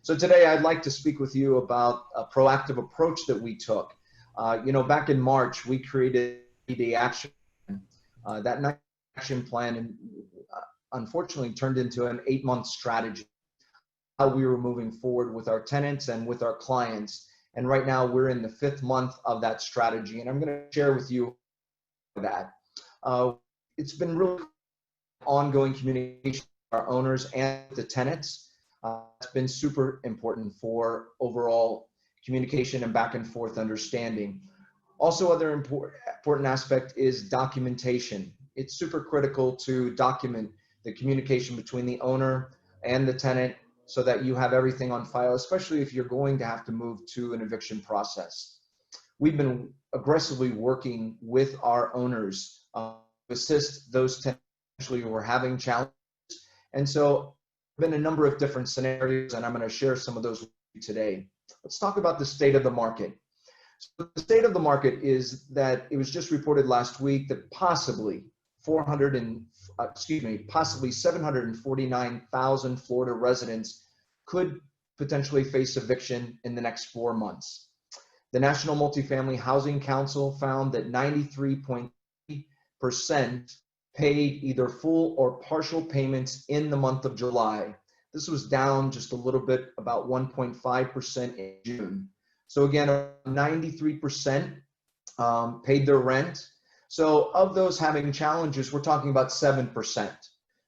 So today I'd like to speak with you about a proactive approach that we took. Back in March, we created the action plan. That action plan unfortunately turned into an 8-month strategy, how we were moving forward with our tenants and with our clients. And right now we're in the 5th month of that strategy. And I'm going to share with you that. It's been really ongoing communication with our owners and the tenants. It's been super important for overall communication and back and forth understanding. Also, other important aspect is documentation. It's super critical to document the communication between the owner and the tenant so that you have everything on file, especially if you're going to have to move to an eviction process. We've been aggressively working with our owners to assist those tenants who are having challenges. And so been a number of different scenarios, and I'm going to share some of those with you today. Let's talk about the state of the market. So the state of the market is that it was just reported last week that possibly 749,000 Florida residents could potentially face eviction in the next 4 months. The National Multifamily Housing Council found that 93.3% paid either full or partial payments in the month of July. This was down just a little bit, about 1.5% in June. So again, 93% paid their rent. So of those having challenges, we're talking about 7%.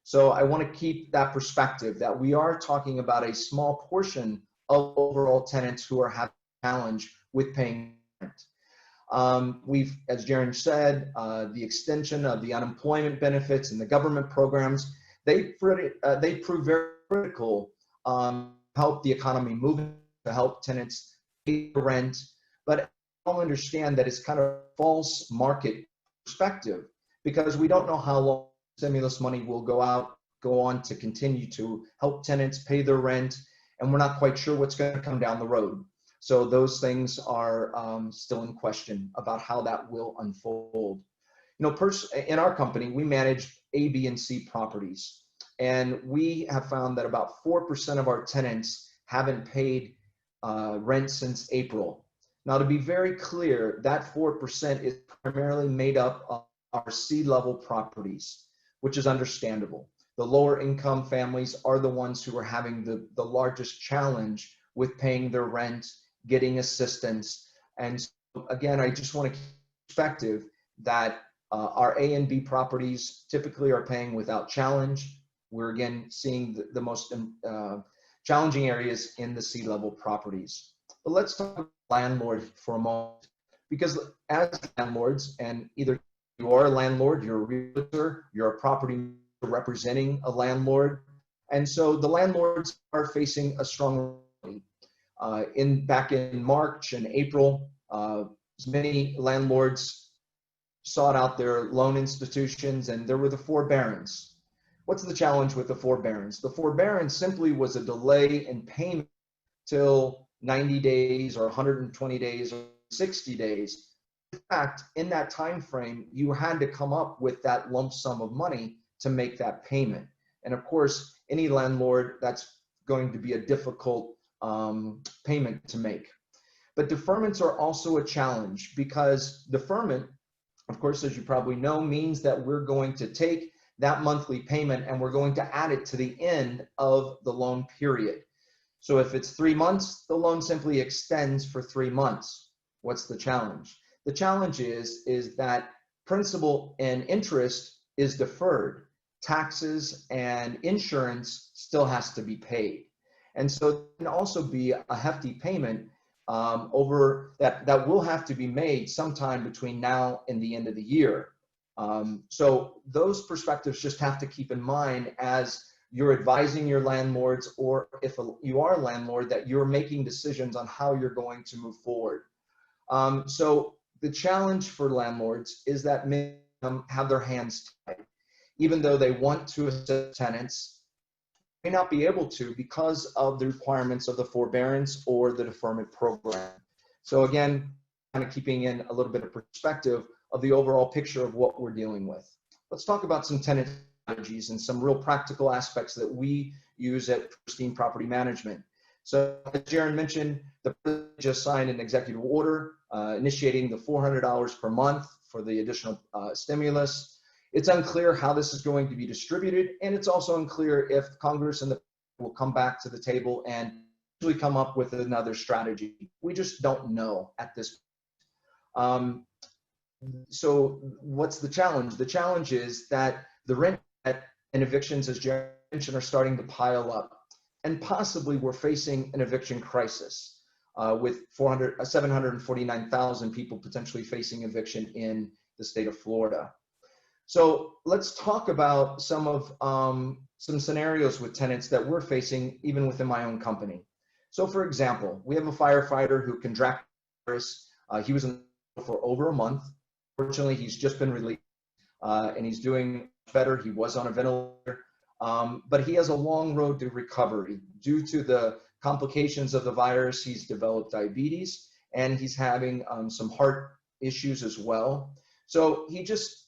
So I want to keep that perspective that we are talking about a small portion of overall tenants who are having a challenge with paying rent. We've, as Jaren said, the extension of the unemployment benefits and the government programs, they prove very critical to help the economy move, to help tenants pay rent. But I don't understand that it's kind of a false market perspective because we don't know how long stimulus money will go on to continue to help tenants pay their rent, and we're not quite sure what's going to come down the road. So those things are still in question about how that will unfold. In our company, we manage A, B, and C properties. And we have found that about 4% of our tenants haven't paid rent since April. Now, to be very clear, that 4% is primarily made up of our C-level properties, which is understandable. The lower income families are the ones who are having the largest challenge with paying their rent, getting assistance. And so, again, I just want to keep perspective that our A and B properties typically are paying without challenge. We're again seeing the most challenging areas in the C-level properties. But let's talk about landlord for a moment, because as landlords, and either you are a landlord, you're a realtor, you're a property representing a landlord, and so the landlords are facing a strong back in March and April, many landlords sought out their loan institutions, and there were the forbearance. What's the challenge with the forbearance? The forbearance simply was a delay in payment till 90 days or 120 days or 60 days. In fact, in that time frame, you had to come up with that lump sum of money to make that payment. And of course, any landlord, that's going to be a difficult payment to make. But deferments are also a challenge because deferment, of course, as you probably know, means that we're going to take that monthly payment and we're going to add it to the end of the loan period. So if it's 3 months, the loan simply extends for 3 months. What's the challenge? The challenge is that principal and interest is deferred. Taxes and insurance still has to be paid. And so there can also be a hefty payment over that will have to be made sometime between now and the end of the year. So those perspectives just have to keep in mind as you're advising your landlords, or if you are a landlord, that you're making decisions on how you're going to move forward. So the challenge for landlords is that many have their hands tied. Even though they want to assist tenants, may not be able to because of the requirements of the forbearance or the deferment program. So again, kind of keeping in a little bit of perspective of the overall picture of what we're dealing with. Let's talk about some tenant strategies and some real practical aspects that we use at Pristine Property Management. So as Jaron mentioned, the president just signed an executive order initiating the $400 per month for the additional stimulus. It's unclear how this is going to be distributed, and it's also unclear if Congress and the will come back to the table and actually come up with another strategy. We just don't know at this point. So what's the challenge? The challenge is that the rent and evictions, as Jaron mentioned, are starting to pile up. And possibly we're facing an eviction crisis with 749,000 people potentially facing eviction in the state of Florida. So let's talk about some scenarios with tenants that we're facing even within my own company. So for example, we have a firefighter who contracted virus. He was in for over a month. Fortunately, he's just been released and he's doing better. He was on a ventilator. But he has a long road to recovery. Due to the complications of the virus, he's developed diabetes and he's having some heart issues as well. So he just,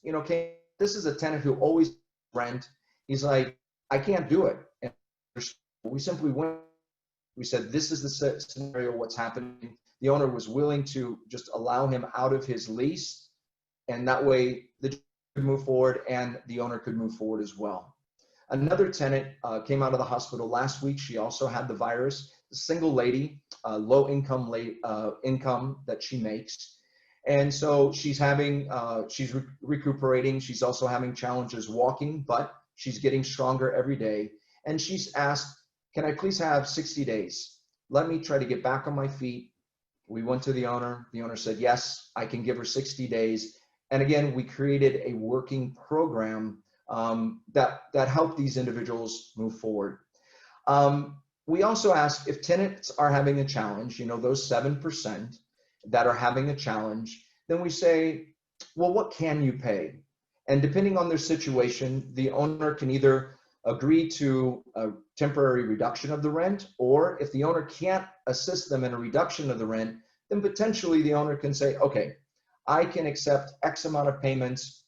this is a tenant who always rent. He's like, I can't do it. And we simply went, we said, this is the scenario, what's happening. The owner was willing to just allow him out of his lease, and that way the could move forward and the owner could move forward as well. Another tenant came out of the hospital last week. She also had the virus. A single lady, low income income that she makes. And so she's having, she's recuperating. She's also having challenges walking, but she's getting stronger every day. And she's asked, can I please have 60 days? Let me try to get back on my feet. We went to the owner. The owner said, yes, I can give her 60 days. And again, we created a working program that helped these individuals move forward. We also ask if tenants are having a challenge, those 7% that are having a challenge, then we say, well, what can you pay? And depending on their situation, the owner can either agree to a temporary reduction of the rent, or if the owner can't assist them in a reduction of the rent, then potentially the owner can say, okay, I can accept X amount of payments,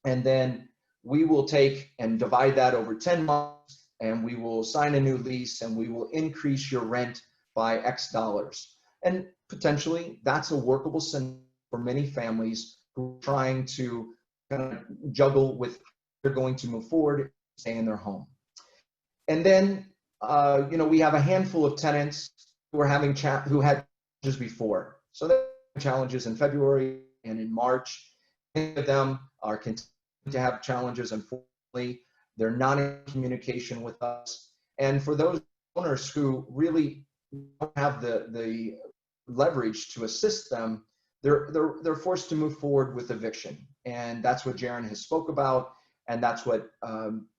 and then we will take and divide that over 10 months, and we will sign a new lease, and we will increase your rent by X dollars. And potentially that's a workable scenario for many families who are trying to kind of juggle with they're going to move forward, stay in their home. And then, we have a handful of tenants who are having who had challenges before. So they had challenges in February and in March. Many of them are continuing to have challenges. Unfortunately, they're not in communication with us. And for those owners who really don't have the leverage to assist them, they're forced to move forward with eviction. And that's what Jaron has spoke about. And that's what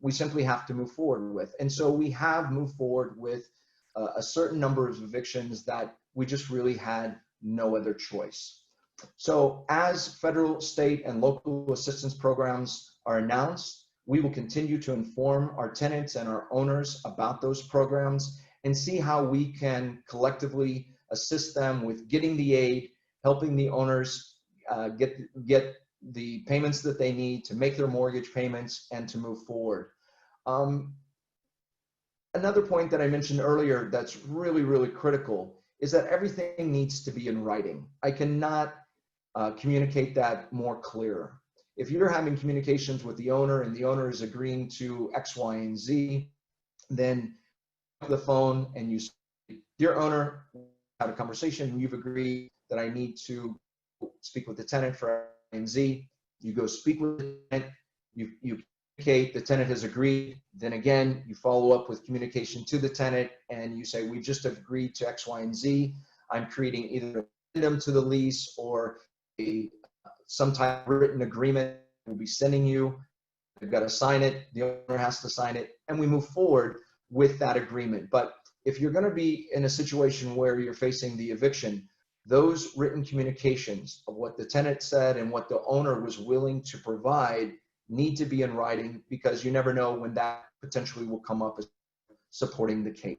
we simply have to move forward with. And so we have moved forward with a certain number of evictions that we just really had no other choice. So as federal, state, and local assistance programs are announced, we will continue to inform our tenants and our owners about those programs and see how we can collectively assist them with getting the aid, helping the owners get the payments that they need to make their mortgage payments and to move forward. Another point that I mentioned earlier that's really, really critical is that everything needs to be in writing. I cannot communicate that more clear. If you're having communications with the owner and the owner is agreeing to X, Y, and Z, then the phone and you say, dear owner, had a conversation and you've agreed that I need to speak with the tenant for X, Y, and Z. You go speak with the tenant, you communicate, the tenant has agreed, then again, you follow up with communication to the tenant and you say, we've just agreed to X, Y, and Z. I'm creating either an addendum to the lease or some type of written agreement we'll be sending you. You've got to sign it, the owner has to sign it, and we move forward with that agreement. But if you're going to be in a situation where you're facing the eviction, those written communications of what the tenant said and what the owner was willing to provide need to be in writing, because you never know when that potentially will come up as supporting the case.